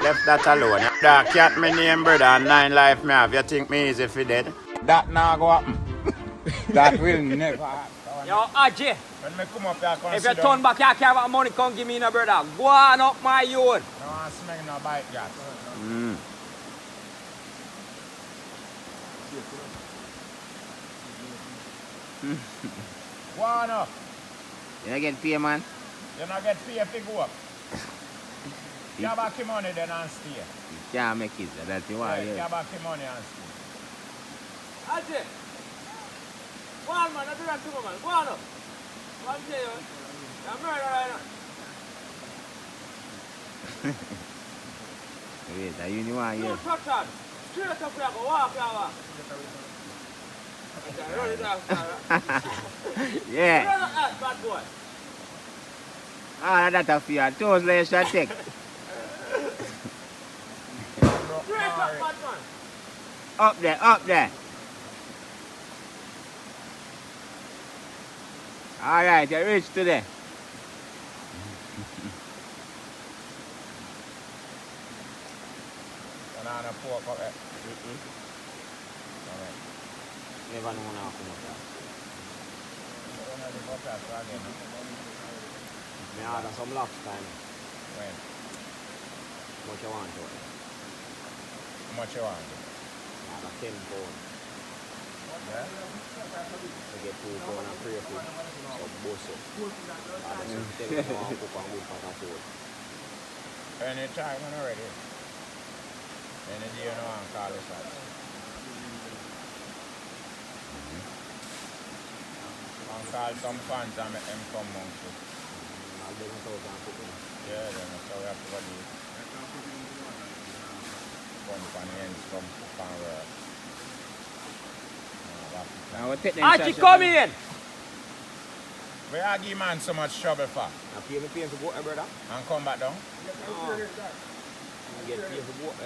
Left that alone. That cat me name brother and 9 life me have. You think me easy for dead? That now go happen. That will never happen. Yo, Ajay. When me come up here, I If you turn back, you can't have money, come give me no brother. Go on up my youth. No one smell no bite gas. Go on up. You don't get paid, man? You don't get paid if you go up. You have back your money then and stay. You can't make it, that's the one. You have back your money and stay. Ajay. Go on, man. Don't do that to me, man. Go on up. One day, you're murder right now. Wait, are you the one here? You touch on. Straight up here, go walk, walk. Run it off, yeah. run it off, bad boy. Ah, that's a fear. Toes like you should take. Straight up, bad man. Up there, up there. Alright, you reach today. Banana pork up there. Never know now come up there. Me order some lobster. When? How much you want to it? How much you want? I order 10 pounds. Yeah? I get 2 pounds of crayfish. Some bosso. I just tell you now how to cook and good for the food. Anytime when you're ready. Any day you know and call us out. And call some fans and make them come amongst you. I'll do it and cook it. Yeah, then that's how we have to go do it. Come from the ends, come cook and work. Now we'll take them Archie, shots come again. in! We are give man so much trouble for. Now pay me for boat, brother. And come back down. Oh. You get paid for boat.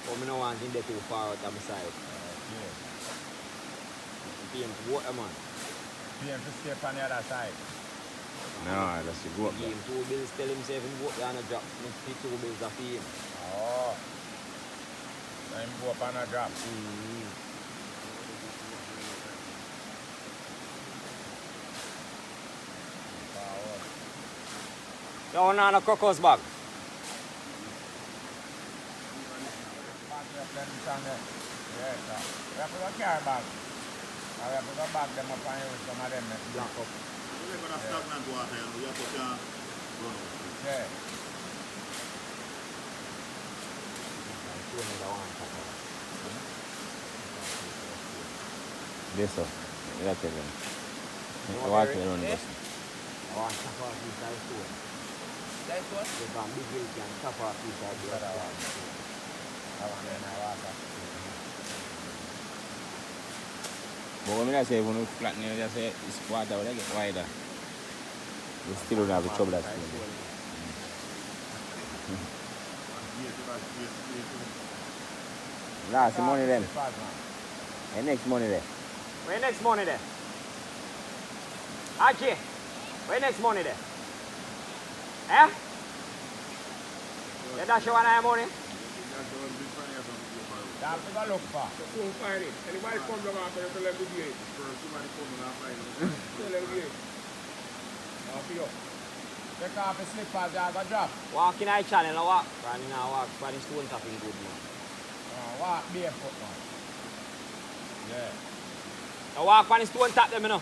But I don't want him there too far out on my side. Pay him for boat, man. Pay him to stay on the other side. No, that's the goat. Give him 2 bills, tell himself him boat down a drop. Me pay 2 bills of him. Oh. So him go up on a drop. Yo, no crocus bag. Yeah, so we have to go carry bag. And we have to go back them up and use some of them Black up. We're going to stagnant water and we have to run out. Yeah. This up. You got to tell them. You Watch want me run this. I want to chop off this side too. That's what? They can big hill can chop off this side too. I want them in the water. But when I say when you flatten it, I say it's water will get wider. You still don't have the trouble that's Last money then. And next money there. Where next money there? Archie, where next money there? Eh? You dash you one of money? That's what I look for. Don't find it. Anybody come down after you tell them to do it. Somebody come and find it. Tell them to do it. Off you. Take off the slippers, you have a drop. Walk in our channel and walk. Running and walk. But the stone tapping good man. Walk barefoot, man. Yeah. Now walk on the stone tap them, you know.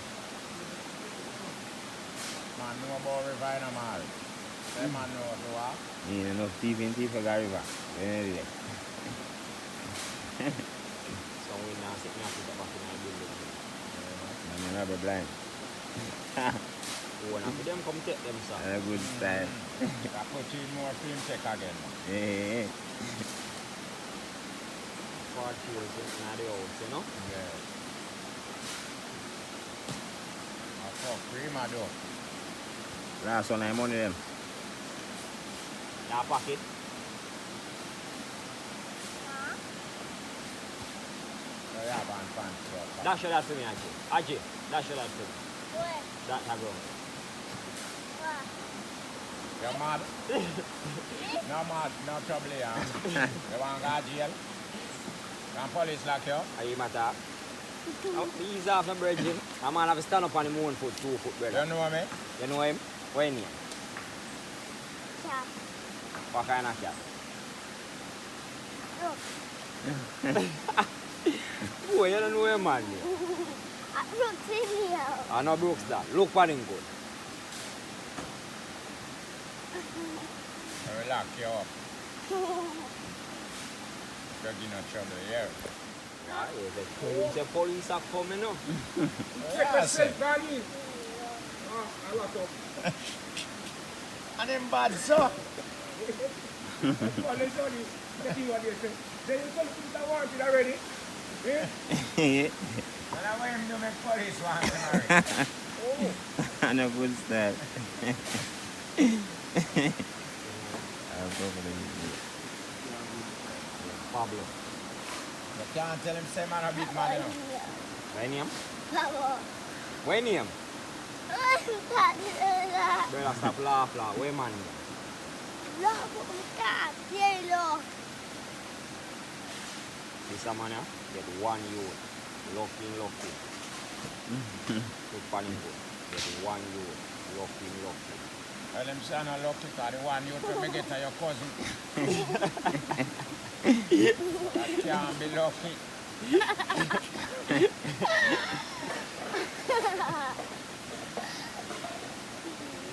Man, know about river in a mall. That man know how to walk. You know, thief in thief for the river. So we now sit me up to the back in our building. And you're not blind. Oh, now for them come take them, sir. A good style. I put you in more film check again. Hey. 4 kilos in the house, you know. Yeah. I fuck creamer though. Last one, I'm money them. Your pocket. So you have one pants. Dash that to me, Ajay. Ajay, dash that to me. Where? That ground. You're mad? No mad, no trouble here. You want to go to jail? Can police lock you? Are you matter? Ease off the bridge. A man have to stand up on the moon foot, 2 foot, brother. You know me? You know him? What his name? Cat. What kind of cat? Boy, you don't know him, man. Brooks in here. I know Brooks that. Look for him good. I will lock you up. You're in no trouble here. Yeah, he's a police are coming up. Check the safe, Gani. I lock up. And them bad, so. Well, let's show you. Let's see what they say. They you tell people that want it already. Eh? And I want him to make police want to marry. Oh. And a good style. I'll go for the Pablo. You can't tell him say man a big man, you know. What his name? Bravo. What his name? Bravo. Brother, stop laugh. What his man? Cat. Yellow. This a man, get 1 youth. Lucky. Look for him good. Get 1 youth. Lucky. Well, him say no lucky because the one you to me get to your cousin. That can't be lucky.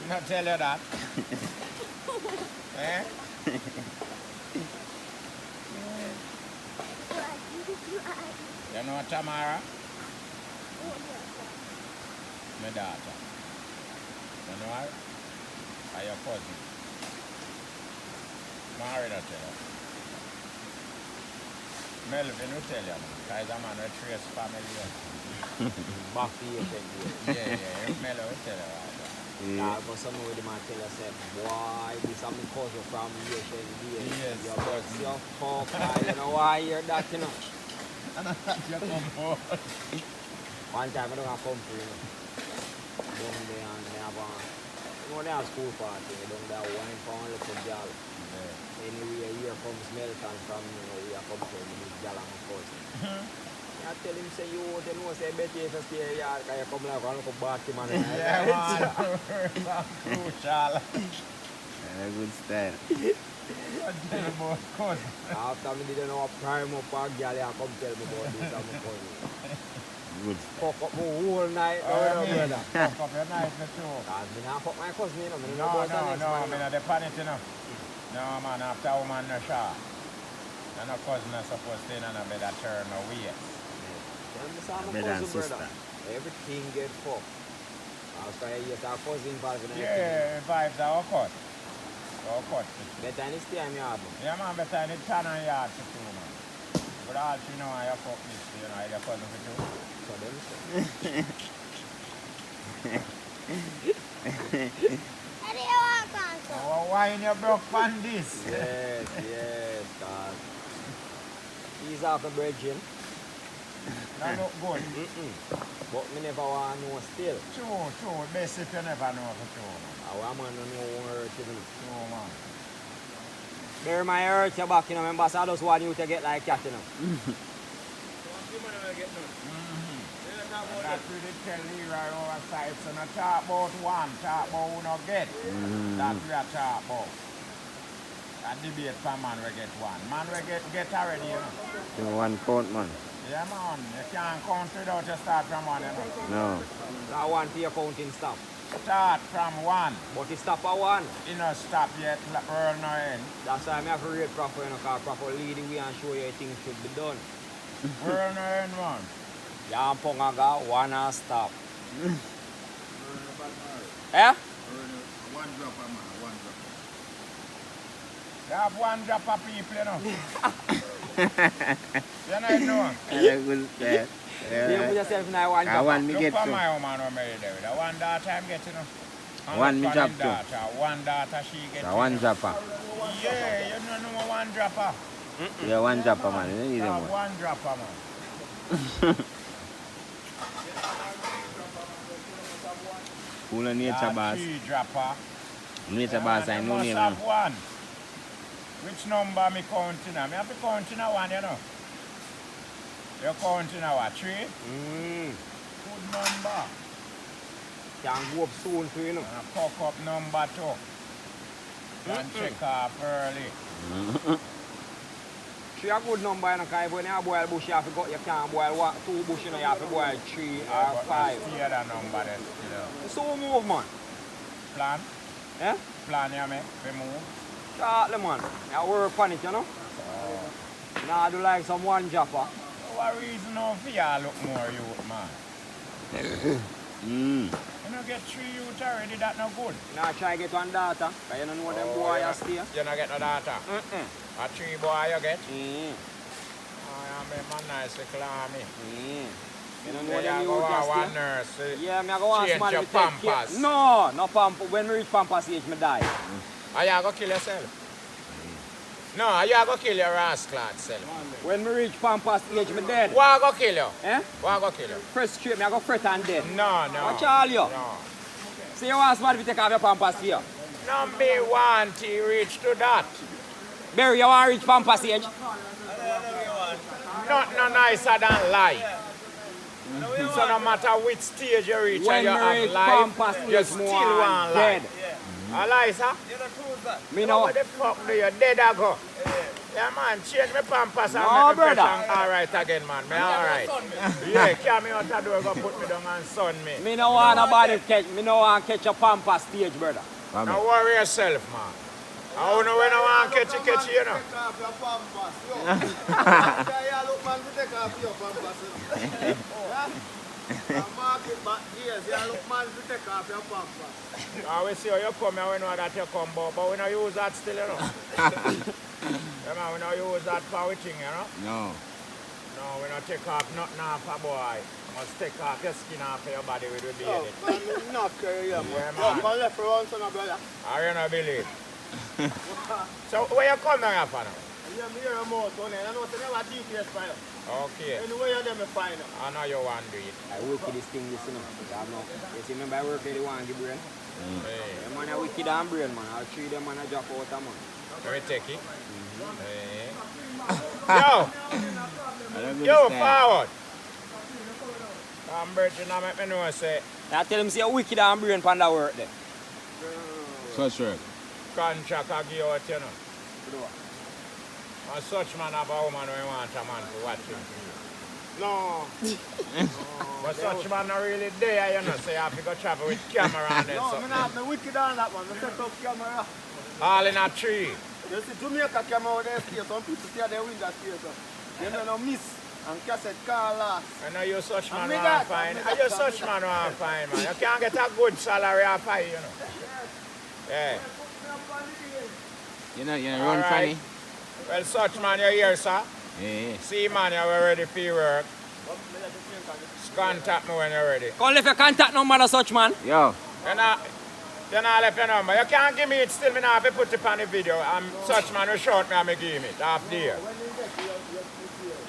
Not tell you that. Eh? You know Tamara? My daughter. You know her? Or your cousin? Married, I tell you. Melvin will tell you, man. Because a man will trace family. Back to you, Yeah. Melo will tell you all that. Yeah, but some of them might tell us, boy, this is my cousin from HND. Yes, You bust your fuck, you know why I hear that, you know? And I thought you come home. One time I don't have company, you know. Down there and they have they have school party, down there wine for one little girl. Anyway, here comes Melton from, you know, we are come from this girl and my cousin. I tell him, say, you know, say, better if you stay here, because you come like a little party, man. Yeah, man. Crucial. And a good style. I tell you about cousin. After me didn't know a prime up a girl, you come tell me about this and my cousin. Good. Fuck up my whole night, brother. Fuck up your night, me too. Cause me not fuck my cousin, you know. Me No, know about the next man, I'm you know. not the panic, you know. No, man, after a woman, no shot. And a cousin is supposed to stay in a bed and turn away. Tell me some Brother and cousin, brother. sister. Everything get fucked. After you get our cousin involved in everything. Yeah, vibes are cut. Our cut. Better in this time you have them. Yeah, man, better in the town and yard for two, man. But all you know, I fuck this, you know, your cousin for two. So them say. How do you walk on so? Oh, why in your broke pan this? Yes, cause he's off the bridging. That look good. But me never want to know still. True. Best if you never know for true, man. I want to know what hurt you do. True, man. Bear my hurt your back, you know, remember, so I just want you to get like cat, you know. You man will get none. They don't talk about That really tell Leroy overside, so not talk about one, talk about who not get. That we are talk about. That debate for man we get one. Man we get already, you know. The one count, man. Yeah, man. You can't count without you start from one, you know. No. That one for your counting stop. Start from one. But it stop at one. You know, stop yet, earl no end. That's why I have to rate proper, you know, because proper lead the way and show you how things should be done. Earl no end, man. Yeah, and Pongaga, one and stop. Eh? One drop, man. One drop. You have one drop of people, you know. You know. And a good style. You put yourself in that one I job. want me Look get for to. my woman who married there. The one daughter I'm getting, you know. And One look me for drop him too. daughter. One daughter she gets. The one dropper. Yeah, you don't know one dropper. Yeah, one dropper, man. You don't need You them have one. one dropper, man. Full of nature boss. Tree dropper. Nature boss, I know must name. have one. Which number me counting now? Me have to count in a one, you know. You're counting a what? 3? Good number. Can go up soon too, you know. And cock up number 2. And check off early. 3 a good number, you know, because when you boil bush, you have to go, you can't boil 2 bush, you know, you have to boil 3 or 5. Stay the number there still. So move, man. Plan? Eh? Plan you make? We move? Shortly, man. You work on it, you know. Now do like some one dropper. What reason now for y'all look more youth, man? You don't get 3 youth already, that no good. Now try get one data, because you don't know them boy you stay. You don't get no data? A 3 boy you get? Mm. Oh, yeah, make my nice little army. You don't know Then them you youth go you one stay. nurse. Yeah, I go want change somebody your to take care. pampers. No, no pampers. When we reach pampers age, me die. Are you going to kill yourself? No, are you going to kill your rascal self? When we reach pampers age, me dead. What going to kill you? Eh? What going to kill you? First straight, me I go fret and dead. No. Watch all you. No. So you want somebody to take off your pampers here? No, me want to reach to that. Barry, you want to reach pampers age? Not no nicer than life. So no matter which stage you reach When and you me have reach life, pampers you age, still more want dead. life. Eliza? Me know. What the fuck do you dead I go? Yeah man, change my pampers and No, make me fresh brother. and alright again man. Me alright. Yeah, carry me out the door, go put me down and sun me. Me no want nobody catch. Me no want catch a pampers stage, brother. Now worry yourself man. I don't know when I want to catch you know. I will see how you come here, we know that you come, but we don't use that still, you know. Yeah, man, we don't use that for thing, you know. No. No, we don't take off nothing off a boy. Must take off your skin off of your body with the baby. Yeah, man. man left for one son of brother. I don't believe. So, where you come here for now? Yeah, me hear a mouth on it. I know they never GPS find out. Okay. Anyway, you them find out. I know you want to do it. I work with this thing, this, you know. You see, remember I work with the one give brain? Hey, The man are wicked and brain, man. I'll treat them and I drop out a man. let me take it. Hey. I don't Yo, understand. forward. I'm Virgin, I make me know, say, I tell him, say, wicked and brain pan that work there. Such work. contract I give out, you know. And such man have a woman who want a man to watch him. No. But such man not really there, you know, so you have to go travel with camera and then No, something. me not me wicked on that one. Me set up camera. All in a tree. You see Jamaica camera out there stay. Some people stay their window stay. So. You know no miss and cassette car last. I know you such man And me want got- fine. and me And got you some- such man want fine, man. You can't get a good salary off of you know. Yeah. You know, run Alright. funny. Well, such man, you here, sir? Yeah. See, man, you're ready for your work. Just contact me when you're ready. Call if your contact number to such man. Yo. Then I left your number. You can't give me it still, me now have to put it on the video. Such man will shout me and me give him it half there.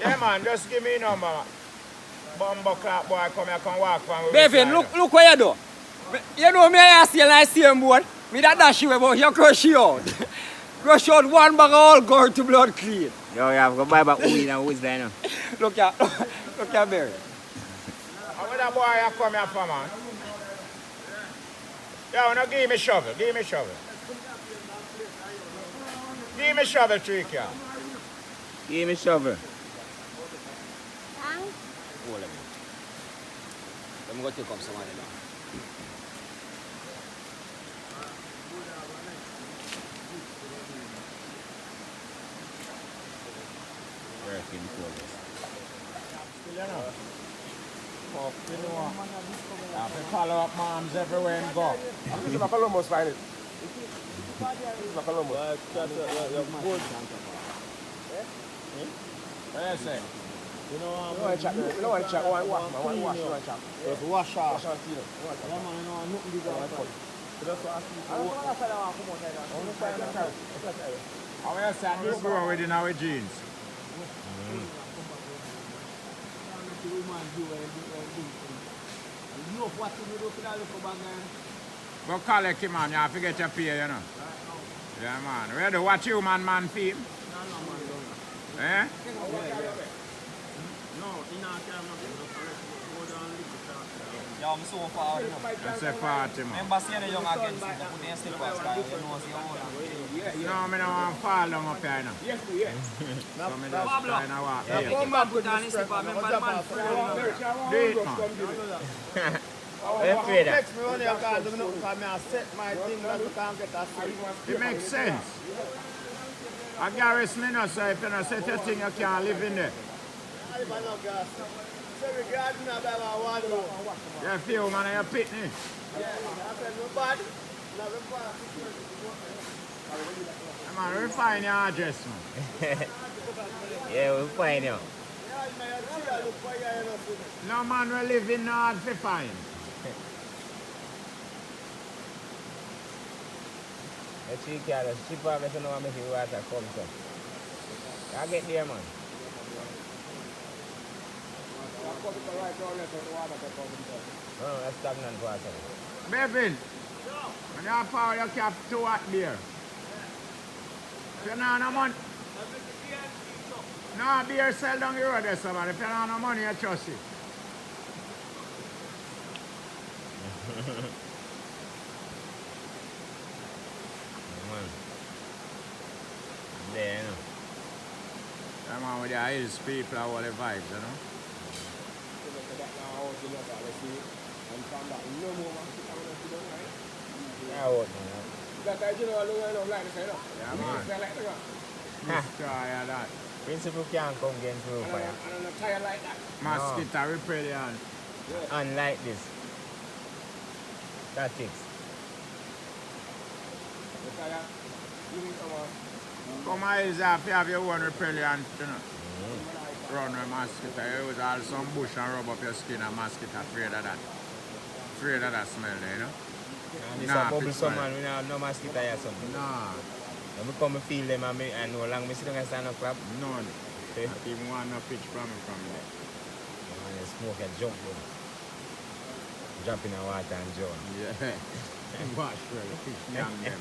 Yeah, man, just give me a number. Bumbo clap boy, come here, come walk from me. Bevin, look what you do. You know me, I see and I see him board. Me that dash you about, you crush you out. Crush out one bag of all gold to blood clean. Yo, you have to buy back weed and who's there now. Look at Barry. How that boy you come here for, man? Yo, now give me shovel, give me shovel. Give me shovel, trick, yeah. Give me shovel. Thanks. Hold on. Let me go take up somebody now. Work in progress. You know. Fuck, you know. You have to follow up moms everywhere and go. This is Columbus find it. This is Columbus. What you say? You know what chat? You know what chat? One wash, man. One wash, one chat. Just wash off. Wash and clean. Yeah, man. You know nothing big on it. That's what I see. I don't know if I come out like that. I don't know if I can carry. How you say this grow within our jeans? You know what you do for that little bag, man? Go collect him, man. You have to get your pay, you know. Yeah, man. Where do what you, man, feel? Eh? Yeah, I'm so far. That's a party, man. Remember seeing the young against the put in slippers, guys. You know, see how No, I don't want to fall down up here, you know. Yes, So I just kind of walk. yeah, Yeah. come back with the slipper. Remember the man free. Do it, man. Text me when you call them up because I set my thing that you can't get a sleep. It makes sense. I guarantee me no say if you don't set your thing, you can't live in there. You feel, man, you're pitney. Come on, refine your address, man. Yeah, we'll find you. No, man, we live in hard to find. Let's see, Carlos. She probably doesn't know how much water comes up. I get there, man. No, that's stagnant water. Bevin, when you have power, you cap 2 hot beer. If you don't have no money, no beer sell down the road there, so man. If you don't have no money, you trust it. Man. There, you know. Come on with your hills, people are all the vibes, you know. Yeah, what, man? Yeah, man. Destroy that. Principal can't come against roof fire. Mosquito repellent. Unlike this. That's fixed. Come on, is if you have your own repellent, you know. Run with mosquito. You use all some bush and rub up your skin and mosquito afraid of that. Afraid of that smell there, you know. And this Nah, a bubble it's some fine. man, we don't have no mosquito or something. Nah, When we come and feel them and no long, we sit down and stand up clap. none. Not even one no pitch from there. And the smoke and jump down. Jump in the water and jump. Yeah. Wash well, fish damn them.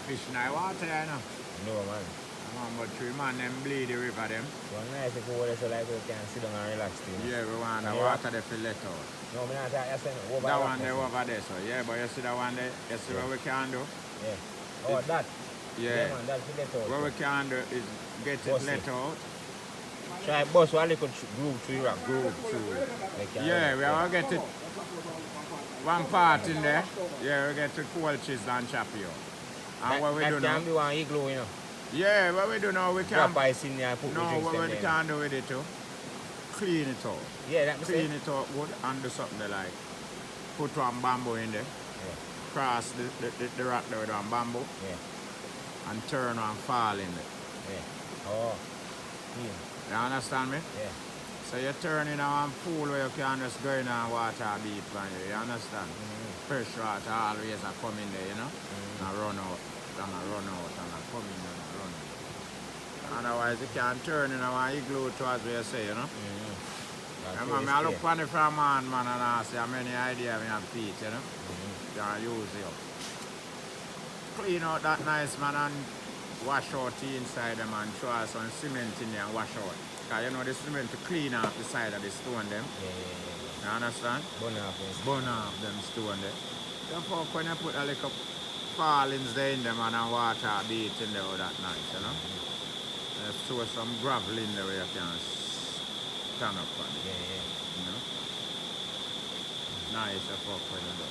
Fish in the water, you know. No, man. Come on, but 3 man, them bleed the river, them. So nice if we hold so like we can sit down and relax. Things. Yeah, we want the Yeah. water they feel let out. No, I'm not saying over That one there over there, so yeah, but you see that one there, you see what we can do? Yeah. Oh, that? Yeah. Man, that's let out. What we can do is get it Bust let it. out. Try bust one little groove through rock. Groove through. Like, Yeah, we will get it one part in there. Yeah, we get the cold cheese and chop you. And what we do that now? can be one igloo, you know. Yeah, what we do now, we can. Drop ice in there and put the No, drinks what in we there. can do with it too, clean it out. Yeah, that Clean it out good and do something they like. Put one bamboo in there. Yeah. Cross the rock there with one bamboo. Yeah. And turn and fall in it. Yeah. Oh. Yeah. You understand me? Yeah. So you turn in a one pool where you can just go in and water deep and you understand? Fresh water always a come in there, you know? And run out, and a run out, and a come in and a run out. Otherwise you can turn in a one igloo to as we say, you know? Remember, I look on the from man and I say how many ideas we have feet, you know? You can use it up. Clean out that nice man and wash out the inside them and throw some cement in there and wash out. Because you know the cement to clean off the side of the stone them. You understand? Burn off them stone there. Therefore when you put a little fallings there in them and a water beat in there that nice, you know? You throw some gravel in there where you can stand up on it. You know? Nice to fuck when you do.